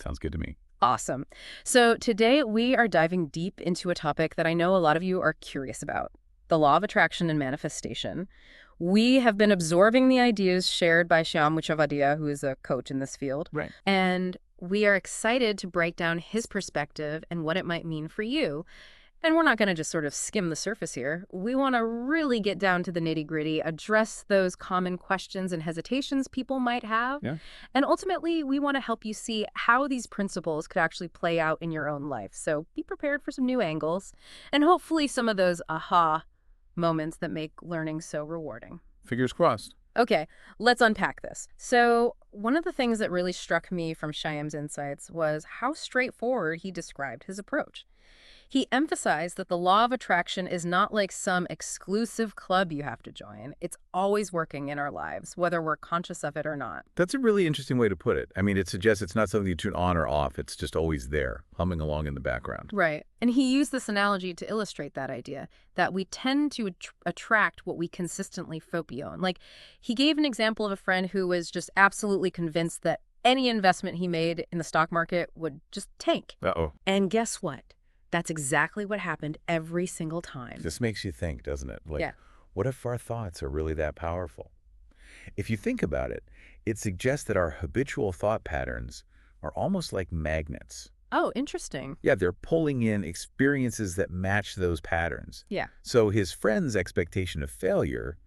Sounds good to me. Awesome. So today we are diving deep into a topic that I know a lot of you are curious about, the law of attraction and manifestation. We have been absorbing the ideas shared by Shyam Mukhopadhyay, who is a coach in this field, Right. and we are excited to break down his perspective and what it might mean for you. And we're not going to just sort of skim the surface here. We want to really get down to the nitty-gritty, address those common questions and hesitations people might have. Yeah. And ultimately, we want to help you see how these principles could actually play out in your own life. So be prepared for some new angles and hopefully some of those aha moments that make learning so rewarding. Fingers crossed. Okay, let's unpack this. So one of the things that really struck me from Shyam's insights was how straightforward he described his approach. He emphasized that the law of attraction is not like some exclusive club you have to join. It's always working in our lives, whether we're conscious of it or not. That's a really interesting way to put it. I mean, it suggests it's not something you turn on or off. It's just always there, humming along in the background. Right. And he used this analogy to illustrate that idea, that we tend to attract what we consistently focus on. Like, he gave an example of a friend who was just absolutely convinced that any investment he made in the stock market would just tank. Uh-oh. And guess what? That's exactly what happened every single time. This makes you think, doesn't it? Like, Yeah. what if our thoughts are really that powerful? If you think about it, it suggests that our habitual thought patterns are almost like magnets. Oh, interesting. Yeah, they're pulling in experiences that match those patterns. Yeah. So his friend's expectation of failure,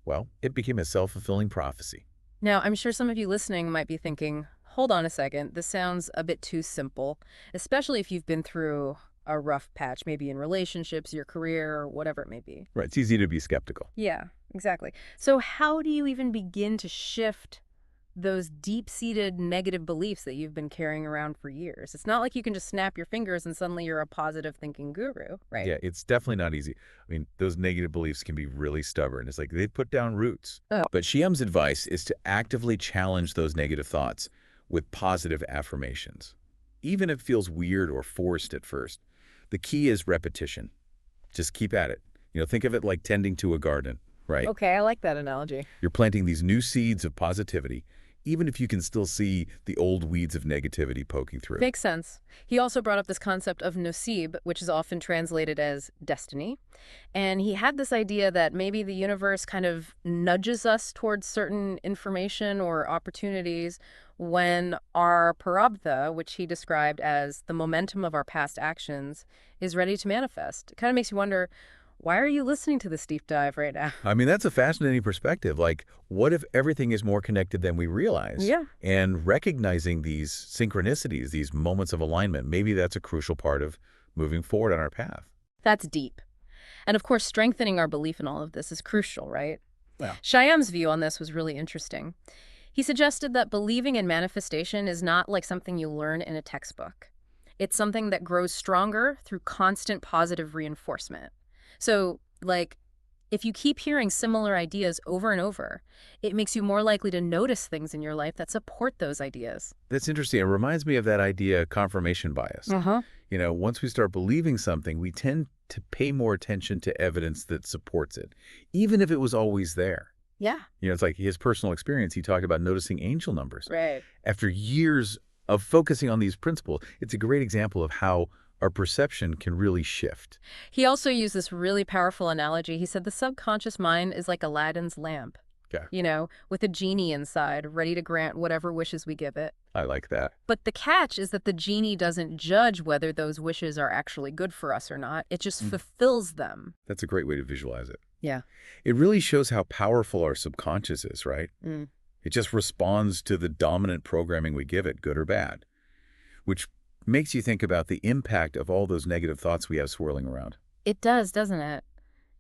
well, it became a self-fulfilling prophecy. Now, I'm sure some of you listening might be thinking, hold on a second, this sounds a bit too simple, especially if you've been through a rough patch, maybe in relationships, your career, or whatever it may be. Right, it's easy to be skeptical. Yeah, exactly. So how do you even begin to shift those deep-seated negative beliefs that you've been carrying around for years? It's not like you can just snap your fingers and suddenly you're a positive thinking guru, right? Yeah, it's definitely not easy. I mean, those negative beliefs can be really stubborn. It's like they put down roots. Oh. But Shyam's advice is to actively challenge those negative thoughts with positive affirmations. Even if it feels weird or forced at first, the key is repetition. Just keep at it. Think of it like tending to a garden, right? Okay, I like that analogy. You're planting these new seeds of positivity, even if you can still see the old weeds of negativity poking through. Makes sense. He also brought up this concept of nasib, which is often translated as destiny. And he had this idea that maybe the universe kind of nudges us towards certain information or opportunities when our prarabdha, which he described as the momentum of our past actions, is ready to manifest. It kind of makes you wonder, why are you listening to this deep dive right now? I mean, that's a fascinating perspective. Like, what if everything is more connected than we realize? Yeah. And recognizing these synchronicities, these moments of alignment, maybe that's a crucial part of moving forward on our path. That's deep. And of course, strengthening our belief in all of this is crucial, right? Yeah. Shyam's view on this was really interesting. He suggested that believing in manifestation is not like something you learn in a textbook. It's something that grows stronger through constant positive reinforcement. So, like, if you keep hearing similar ideas over and over, it makes you more likely to notice things in your life that support those ideas. That's interesting. It reminds me of that idea, confirmation bias. Uh-huh. Once we start believing something, we tend to pay more attention to evidence that supports it, even if it was always there. Yeah. It's like his personal experience. He talked about noticing angel numbers. Right. After years of focusing on these principles, it's a great example of how our perception can really shift. He also used this really powerful analogy. He said the subconscious mind is like Aladdin's lamp. Yeah. With a genie inside, ready to grant whatever wishes we give it. I like that. But the catch is that the genie doesn't judge whether those wishes are actually good for us or not. It just fulfills them. That's a great way to visualize it. Yeah. It really shows how powerful our subconscious is, right? It just responds to the dominant programming we give it, good or bad, which makes you think about the impact of all those negative thoughts we have swirling around. It does, doesn't it?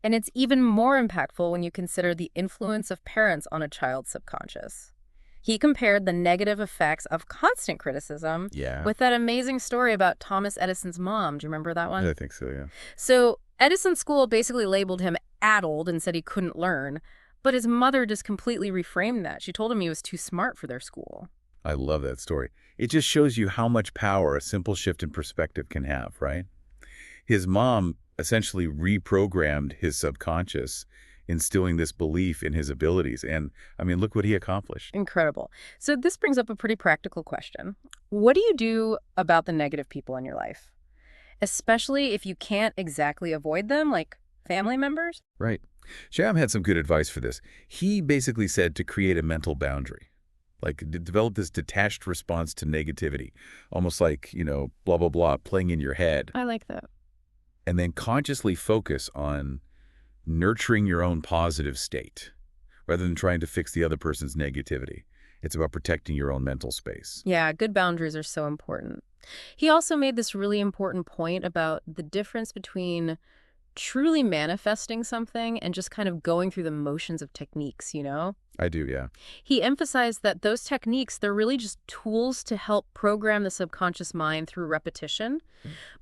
And it's even more impactful when you consider the influence of parents on a child's subconscious. He compared the negative effects of constant criticism with that amazing story about Thomas Edison's mom. Do you remember that one? I think so, yeah. So Edison's school basically labeled him addled and said he couldn't learn, but his mother just completely reframed that. She told him he was too smart for their school. I love that story. It just shows you how much power a simple shift in perspective can have, right? His mom essentially reprogrammed his subconscious instilling this belief in his abilities. And, I mean, look what he accomplished. Incredible. So this brings up a pretty practical question. What do you do about the negative people in your life? Especially if you can't exactly avoid them, like family members? Right. Shyam had some good advice for this. He basically said to create a mental boundary, like develop this detached response to negativity, almost like, blah, blah, blah, playing in your head. I like that. And then consciously focus on nurturing your own positive state rather than trying to fix the other person's negativity. It's about protecting your own mental space. Yeah, good boundaries are so important. He also made this really important point about the difference between truly manifesting something and just kind of going through the motions of techniques, I do, yeah. He emphasized that those techniques, they're really just tools to help program the subconscious mind through repetition.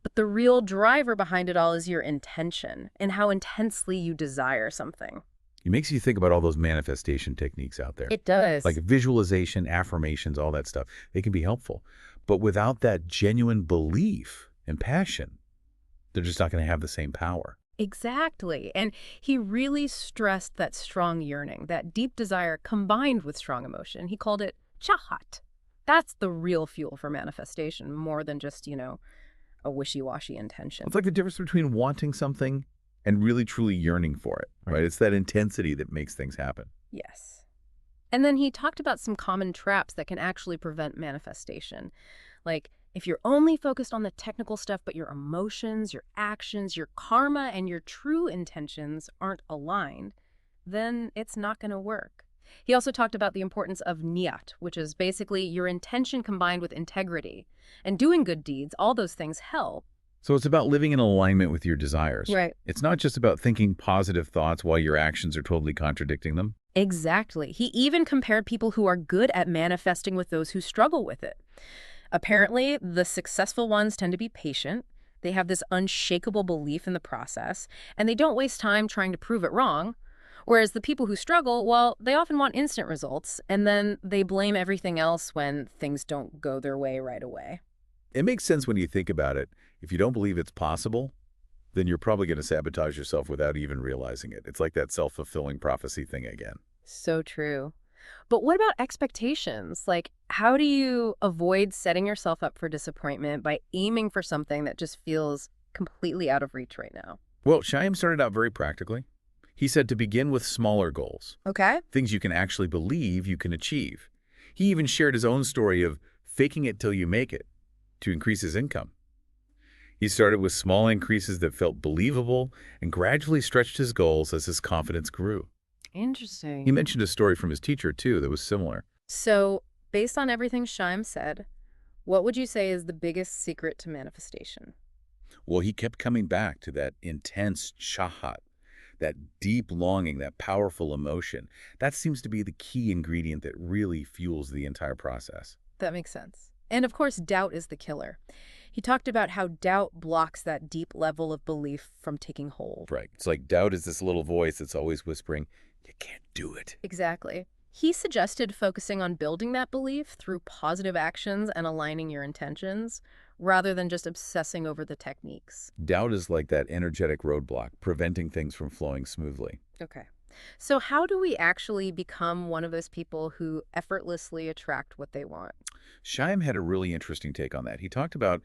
But the real driver behind it all is your intention and how intensely you desire something. It makes you think about all those manifestation techniques out there. It does. Like visualization, affirmations, all that stuff. They can be helpful. But without that genuine belief and passion, they're just not going to have the same power. Exactly. And he really stressed that strong yearning, that deep desire combined with strong emotion. He called it chahat. That's the real fuel for manifestation, more than just, a wishy-washy intention. It's like the difference between wanting something and really truly yearning for it, right? It's that intensity that makes things happen. Yes. And then he talked about some common traps that can actually prevent manifestation. Like, if you're only focused on the technical stuff, but your emotions, your actions, your karma, and your true intentions aren't aligned, then it's not going to work. He also talked about the importance of niyat, which is basically your intention combined with integrity. And doing good deeds, all those things help. So it's about living in alignment with your desires. Right. It's not just about thinking positive thoughts while your actions are totally contradicting them. Exactly. He even compared people who are good at manifesting with those who struggle with it. Apparently, the successful ones tend to be patient. They have this unshakable belief in the process, and they don't waste time trying to prove it wrong. Whereas the people who struggle, well, they often want instant results, and then they blame everything else when things don't go their way right away. It makes sense when you think about it. If you don't believe it's possible, then you're probably going to sabotage yourself without even realizing it. It's like that self-fulfilling prophecy thing again. So true. But what about expectations? Like, how do you avoid setting yourself up for disappointment by aiming for something that just feels completely out of reach right now? Well, Shyam started out very practically. He said to begin with smaller goals, Okay. things you can actually believe you can achieve. He even shared his own story of faking it till you make it to increase his income. He started with small increases that felt believable and gradually stretched his goals as his confidence grew. Interesting. He mentioned a story from his teacher, too, that was similar. So, based on everything Shyam said, what would you say is the biggest secret to manifestation? Well, he kept coming back to that intense chahat, that deep longing, that powerful emotion. That seems to be the key ingredient that really fuels the entire process. That makes sense. And of course, doubt is the killer. He talked about how doubt blocks that deep level of belief from taking hold. Right. It's like doubt is this little voice that's always whispering, you can't do it. Exactly. He suggested focusing on building that belief through positive actions and aligning your intentions, rather than just obsessing over the techniques. Doubt is like that energetic roadblock, preventing things from flowing smoothly. Okay. So how do we actually become one of those people who effortlessly attract what they want? Shyam had a really interesting take on that. He talked about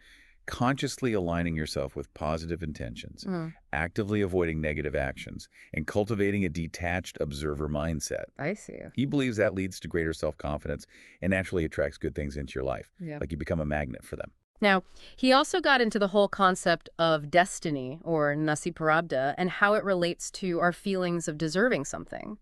consciously aligning yourself with positive intentions, actively avoiding negative actions, and cultivating a detached observer mindset. I see. He believes that leads to greater self-confidence and naturally attracts good things into your life, Yeah. like you become a magnet for them. Now, he also got into the whole concept of destiny, or nasi prarabdha, and how it relates to our feelings of deserving something.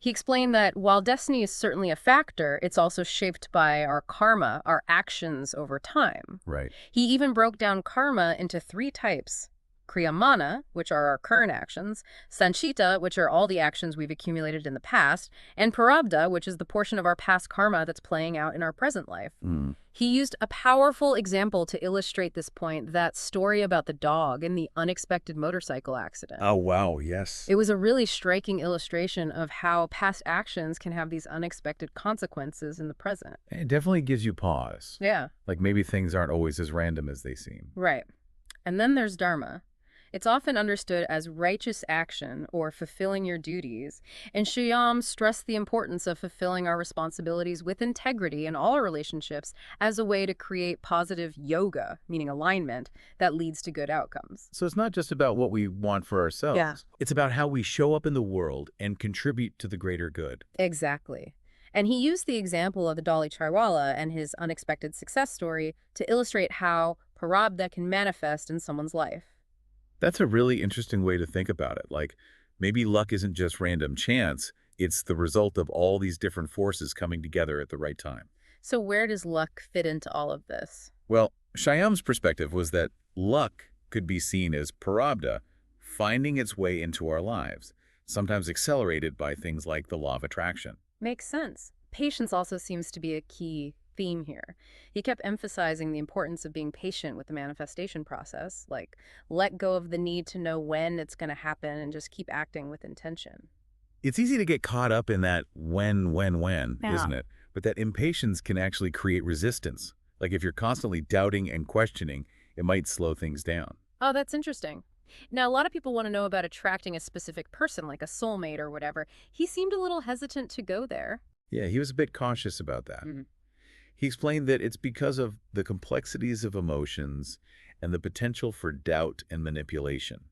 He explained that while destiny is certainly a factor, it's also shaped by our karma, our actions over time. Right. He even broke down karma into 3 types: kriyamana, which are our current actions; sanchita, which are all the actions we've accumulated in the past; and prarabdha, which is the portion of our past karma that's playing out in our present life. He used a powerful example to illustrate this point, that story about the dog and the unexpected motorcycle accident. Oh, wow, yes. It was a really striking illustration of how past actions can have these unexpected consequences in the present. It definitely gives you pause. Yeah, Like maybe things aren't always as random as they seem. right. And then there's Dharma. It's often understood as righteous action or fulfilling your duties, and Shyam stressed the importance of fulfilling our responsibilities with integrity in all our relationships as a way to create positive yoga, meaning alignment, that leads to good outcomes. So it's not just about what we want for Yeah. ourselves. It's about how we show up in the world and contribute to the greater good. Exactly. And he used the example of the Dolly Chaiwala and his unexpected success story to illustrate how parabdha can manifest in someone's life. That's a really interesting way to think about it. Like, maybe luck isn't just random chance, it's the result of all these different forces coming together at the right time. So where does luck fit into all of this? Well, Shyam's perspective was that luck could be seen as prarabdha finding its way into our lives, sometimes accelerated by things like the law of attraction. Makes sense. Patience also seems to be a key theme here. He kept emphasizing the importance of being patient with the manifestation process, like let go of the need to know when it's going to happen and just keep acting with intention. It's easy to get caught up in that when, Yeah. isn't it? But that impatience can actually create resistance. Like if you're constantly doubting and questioning, it might slow things down. Oh, that's interesting. Now, a lot of people want to know about attracting a specific person, like a soulmate or whatever. He seemed a little hesitant to go there. Yeah, he was a bit cautious about that. Mhm. He explained that it's because of the complexities of emotions and the potential for doubt and manipulation.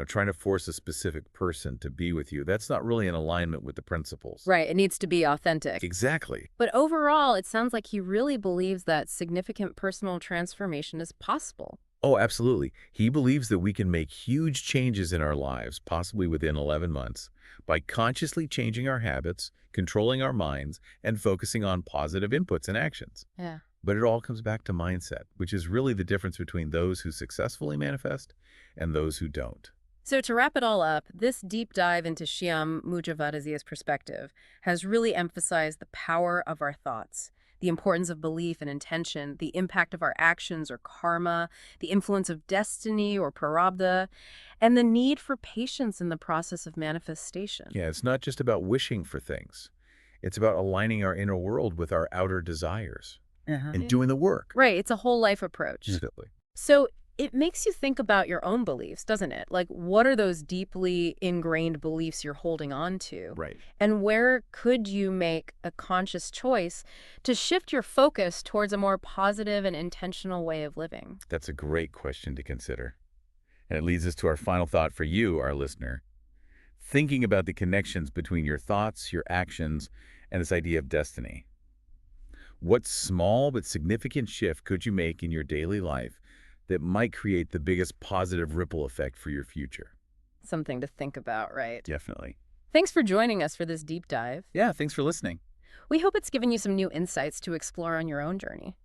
Trying to force a specific person to be with you, that's not really in alignment with the principles. Right, it needs to be authentic. Exactly. But overall, it sounds like he really believes that significant personal transformation is possible. Oh, absolutely. He believes that we can make huge changes in our lives, possibly within 11 months, by consciously changing our habits, controlling our minds, and focusing on positive inputs and actions. Yeah. But it all comes back to mindset, which is really the difference between those who successfully manifest and those who don't. So to wrap it all up, this deep dive into Shyam Mujavadazia's perspective has really emphasized the power of our thoughts, the importance of belief and intention, the impact of our actions or karma, the influence of destiny or prarabdha, and the need for patience in the process of manifestation. Yeah, it's not just about wishing for things. It's about aligning our inner world with our outer desires and doing the work. Right, it's a whole life approach. Exactly. So it makes you think about your own beliefs, doesn't it? Like, what are those deeply ingrained beliefs you're holding on to? Right. And where could you make a conscious choice to shift your focus towards a more positive and intentional way of living? That's a great question to consider. And it leads us to our final thought for you, our listener. Thinking about the connections between your thoughts, your actions, and this idea of destiny. What small but significant shift could you make in your daily life that might create the biggest positive ripple effect for your future? Something to think about, right? Definitely. Thanks for joining us for this deep dive. Yeah, thanks for listening. We hope it's given you some new insights to explore on your own journey.